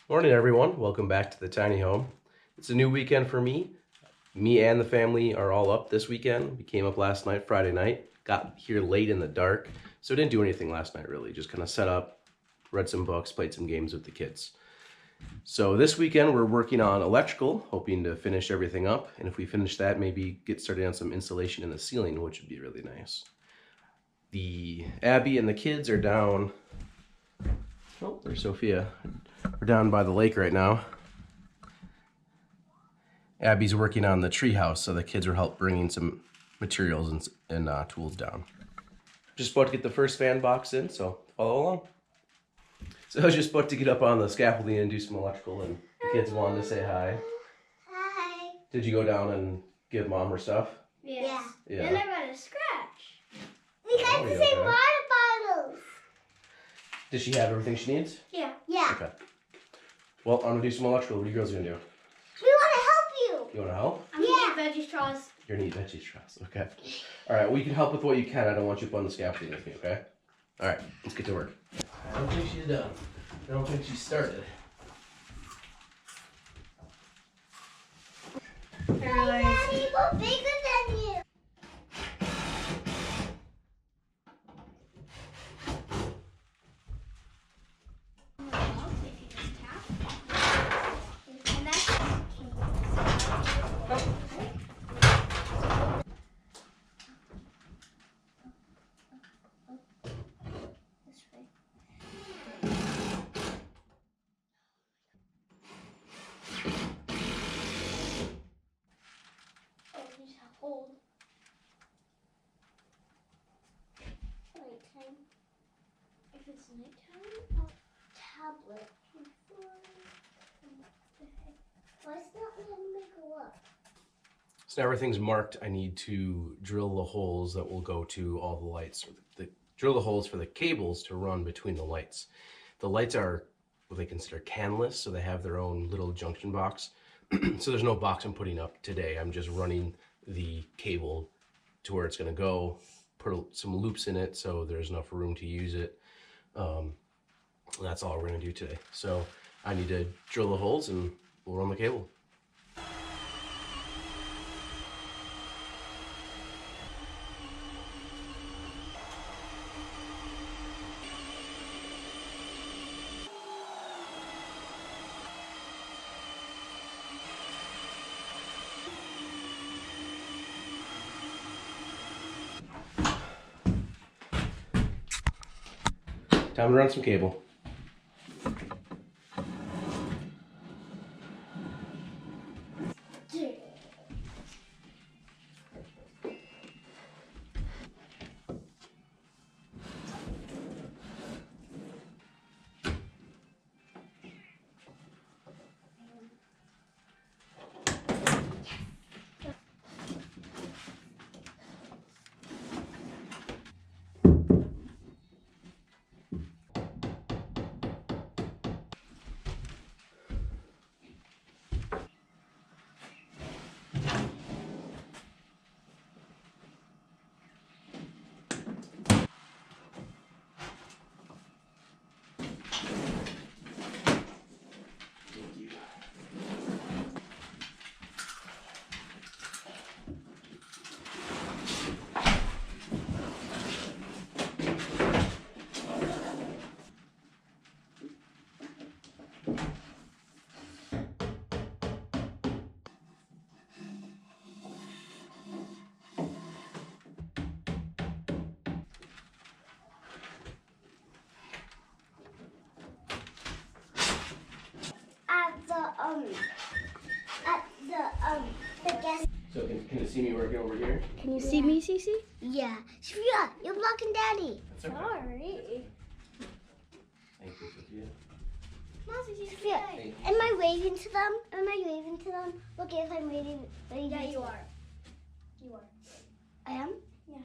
Morning, everyone. Welcome back to the tiny home. It's a new weekend for me. Me and the family are all up this weekend. We came up last night, Friday night, got here late in the dark, so didn't do anything last night really. Just kind of set up, read some books, played some games with the kids. So this weekend we're working on electrical, hoping to finish everything up. And if we finish that, maybe get started on some insulation in the ceiling, which would be really nice. The Abby and the kids are down. Oh, there's Sophia. We're down by the lake right now. Abby's working on the treehouse, so the kids are help bringing some materials and tools down. Just about to get the first fan box in, so follow along. So I was just about to get up on the scaffolding and do some electrical, and the kids wanted to say hi. Hi. Did you go down and give Mom her stuff? Yes. Yeah. And I got a scratch. We got the same okay? water bottles. Does she have everything she needs? Yeah. Yeah. Okay. Well, I'm gonna do some electrical. What are you girls gonna do? We want to help you. You wanna help? I'm gonna eat veggie straws. You're gonna eat veggie straws. Okay. All right. Well, you can help with what you can. I don't want you up on the scaffolding with me. Okay. All right. Let's get to work. I don't think she's done. I don't think she started. Hi, Daddy. We're bigger than you. Hold. Nighttime. If it's nighttime, I'll tablet. Why is not letting me go up? So now everything's marked. I need to drill the holes that will go to all the lights. Drill the holes for the cables to run between the lights. The lights are what they consider canless, so they have their own little junction box. So there's no box I'm putting up today. I'm just running the cable to where it's going to go, put some loops in it so there's enough room to use it. That's all we're going to do today. So I need to drill the holes and we'll run the cable. Time to run some cable. The guest. So can you see me working over here? Can you see me, Cece? Yeah. Sophia, you're blocking Daddy. That's okay. Sorry. Thank you, Sophia. Sophia, am I waving to them? Am I waving to them? Look, if I'm waving. Yeah, you are. You are. I am? Yeah.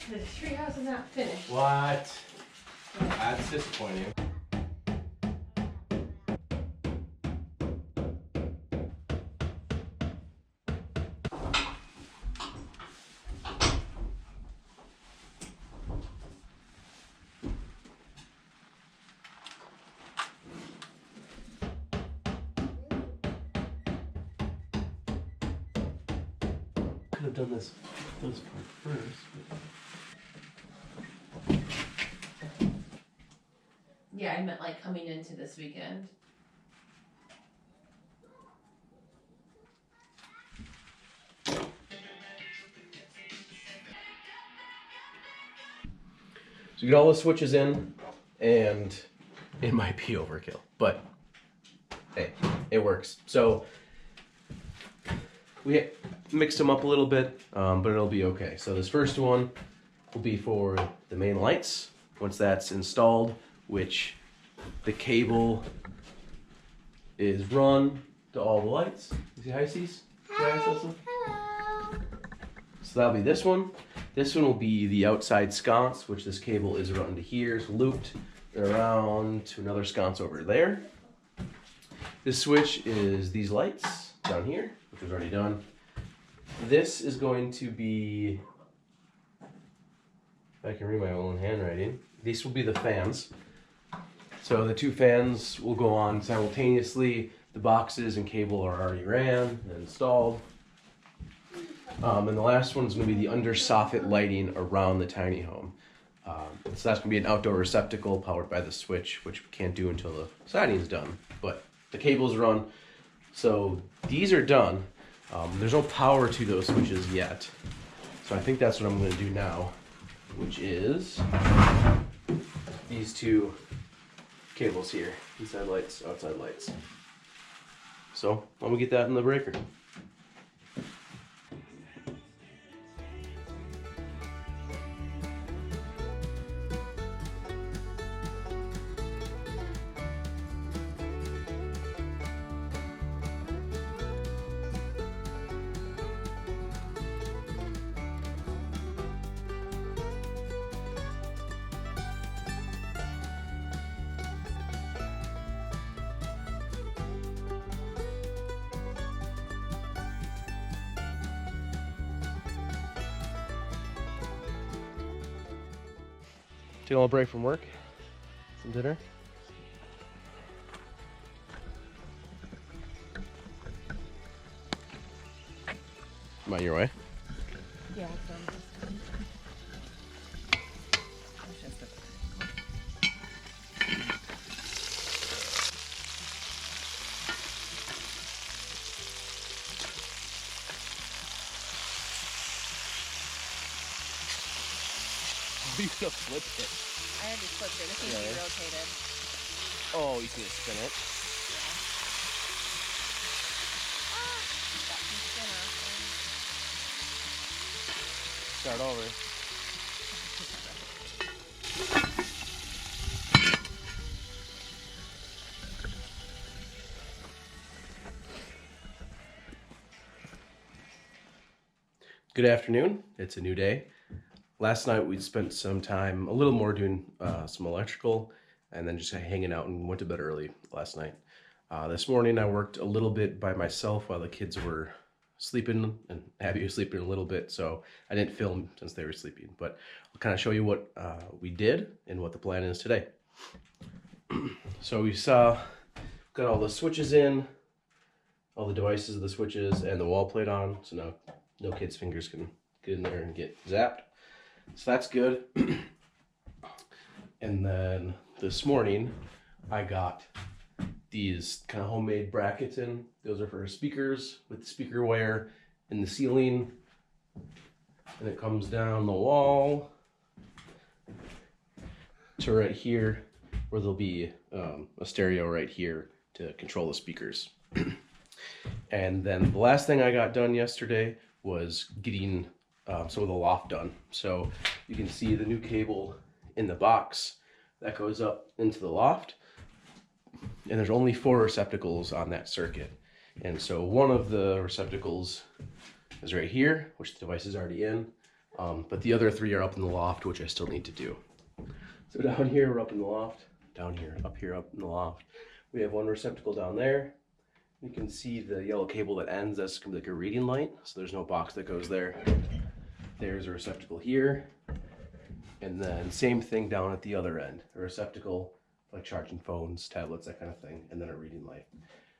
The treehouse is not finished. What? That's disappointing. have done this part first. Yeah, I meant like coming into this weekend. So you get all the switches in, and it might be overkill, but hey, it works. So we mixed them up a little bit, but it'll be okay. So this first one will be for the main lights. Once that's installed, which the cable is run to all the lights. You see hi, Cease? Hi. Hello. So that'll be this one. This one will be the outside sconce, which this cable is run to here. It's looped around to another sconce over there. This switch is these lights down here, which was already done. This is going to be, if I can read my own handwriting, these will be the fans. So the two fans will go on simultaneously. The boxes and cable are already ran and installed. And the last one is going to be the under soffit lighting around the tiny home. So that's going to be an outdoor receptacle powered by the switch, which we can't do until the siding's done. But the cable's run. So these are done. There's no power to those switches yet. So I think that's what I'm going to do now, which is these two cables here. Inside lights, outside lights. So I'm going to get that in the breaker. Take a little break from work. Some dinner. Am I your way? Yeah, You could have flipped it. I had to flip it. This needs to be rotated. Oh, you can spin it. Got some spin off Start over. Good afternoon. It's a new day. Last night we spent some time, a little more doing some electrical, and then just hanging out and went to bed early last night. This morning I worked a little bit by myself while the kids were sleeping, and Abby was sleeping a little bit, so I didn't film since they were sleeping. But I'll kind of show you what we did and what the plan is today. So we got all the switches in, all the devices of the switches, and the wall plate on, so now no kids' fingers can get in there and get zapped. So that's good. And then this morning I got these kind of homemade brackets in. Those are for speakers with the speaker wire in the ceiling, and it comes down the wall to right here, where there'll be a stereo right here to control the speakers. And then the last thing I got done yesterday was getting some of the loft done. So you can see the new cable in the box that goes up into the loft, and there's only 4 receptacles on that circuit. And so one of the receptacles is right here, which the device is already in, but the other 3 are up in the loft, which I still need to do. So down here, we're up in the loft, down here, up in the loft. We have one receptacle down there. You can see the yellow cable that ends, that's gonna be like a reading light, so there's no box that goes there. There's a receptacle here, and then same thing down at the other end, a receptacle like charging phones, tablets, that kind of thing, and then a reading light.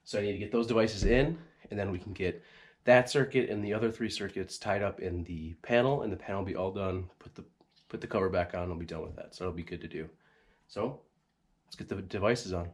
So I need to get those devices in, and then we can get that circuit and the other 3 circuits tied up in the panel, and the panel will be all done. Put the cover back on, and we'll be done with that. So it'll be good to do. So let's get the devices on.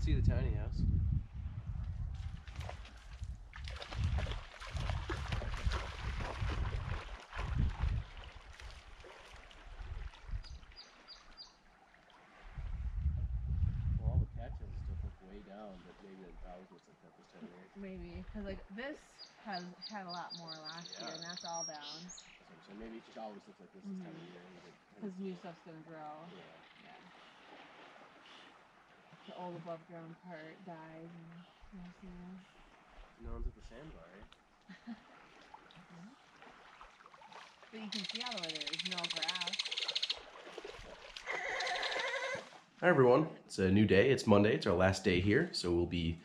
See the tiny house. Well, all the patches and stuff look way down, but maybe ours looks like that this time of year. Maybe, because like this has had a lot more last year, and that's all down. So maybe it just always looks like this this time of year. Because new stuff's gonna grow. Yeah. Yeah. The old above ground part dies and No one's at the sandbar, right? but you can see all the way there's no grass. Hi everyone, it's a new day. It's Monday. It's our last day here, so we'll be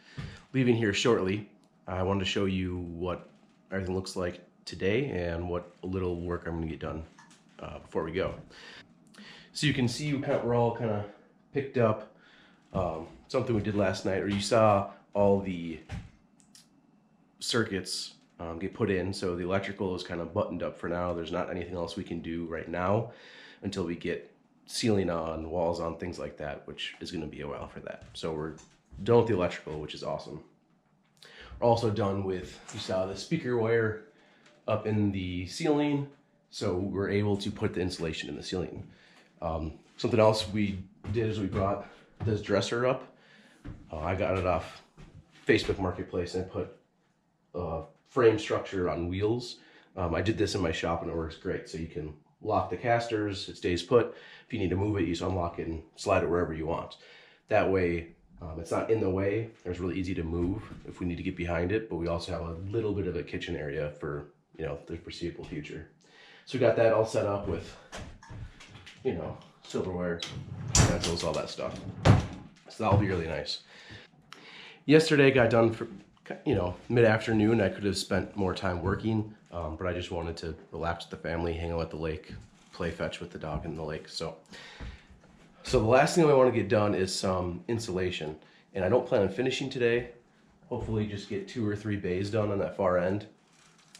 leaving here shortly. I wanted to show you what everything looks like today and what little work I'm going to get done before we go. So you can see we're all kind of picked up something we did last night, or you saw all the circuits get put in. So the electrical is kind of buttoned up for now. There's not anything else we can do right now until we get ceiling on, walls on, things like that, which is going to be a while for that. So we're done with the electrical, which is awesome. We're also done with, you saw the speaker wire up in the ceiling, so we're able to put the insulation in the ceiling. Something else we did is we brought this dresser up. I got it off Facebook Marketplace and put frame structure on wheels. I did this in my shop and it works great. So you can lock the casters, it stays put. If you need to move it, you just unlock it and slide it wherever you want. That way, it's not in the way. It's really easy to move if we need to get behind it, but we also have a little bit of a kitchen area for, you know, the foreseeable future. So we got that all set up with, you know, silverware, utensils, all that stuff. So that'll be really nice. Yesterday got done for, you know, mid-afternoon. I could have spent more time working, but I just wanted to relax with the family, hang out at the lake, play fetch with the dog in the lake. So the last thing I want to get done is some insulation, and I don't plan on finishing today. Hopefully just get 2 or 3 bays done on that far end.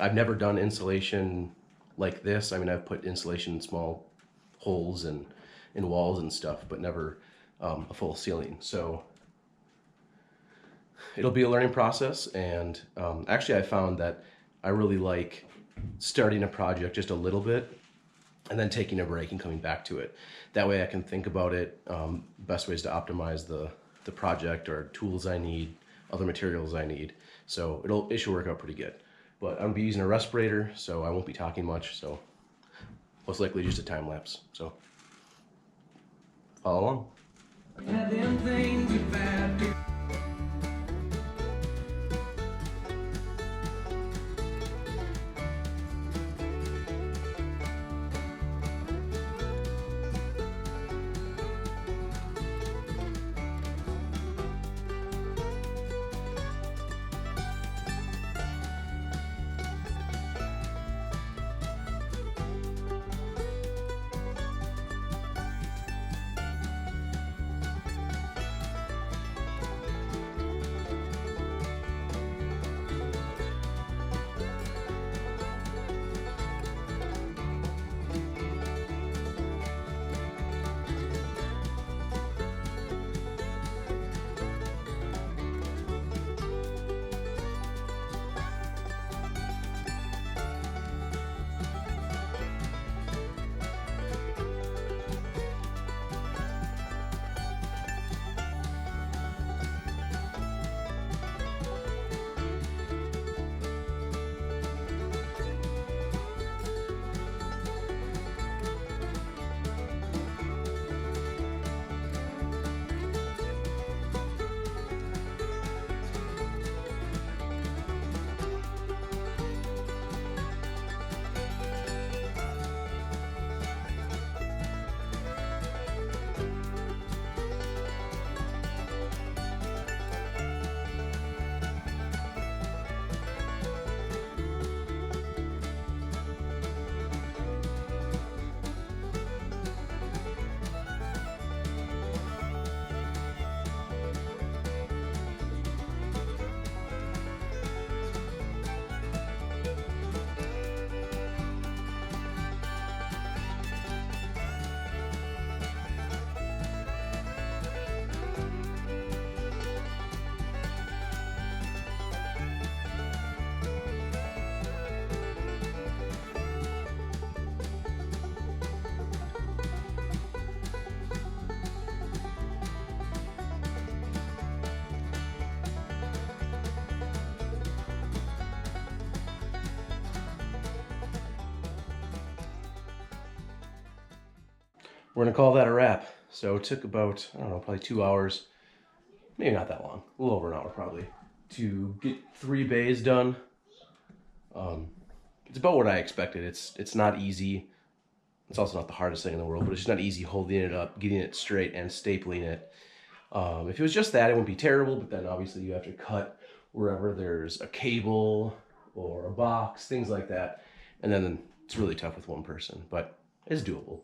I've never done insulation like this. I mean, I've put insulation in small holes and in walls and stuff, but never a full ceiling. So it'll be a learning process, and actually I found that I really like starting a project just a little bit and then taking a break and coming back to it. That way I can think about it, best ways to optimize the project or tools I need, other materials I need. So it should work out pretty good. But I'm gonna be using a respirator, so I won't be talking much, so most likely just a time lapse. So follow along. We're gonna call that a wrap. So it took about, I don't know, probably 2 hours, maybe not that long, a little over an hour probably, to get 3 bays done. It's about what I expected. It's not easy. It's also not the hardest thing in the world, but it's just not easy holding it up, getting it straight, and stapling it. If it was just that, it wouldn't be terrible, but then obviously you have to cut wherever there's a cable or a box, things like that. And then it's really tough with one person, but it's doable.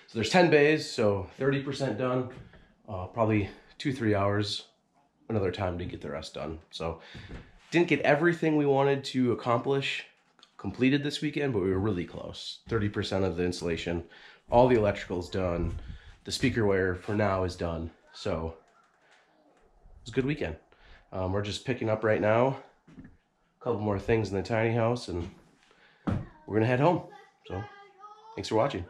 So there's 10 bays, so 30% done. Probably 2-3 hours, another time to get the rest done. So didn't get everything we wanted to accomplish completed this weekend, but we were really close. 30% of the installation, all the electrical's done. The speakerware for now is done. So it was a good weekend. We're just picking up right now. A couple more things in the tiny house, and we're gonna head home. So thanks for watching.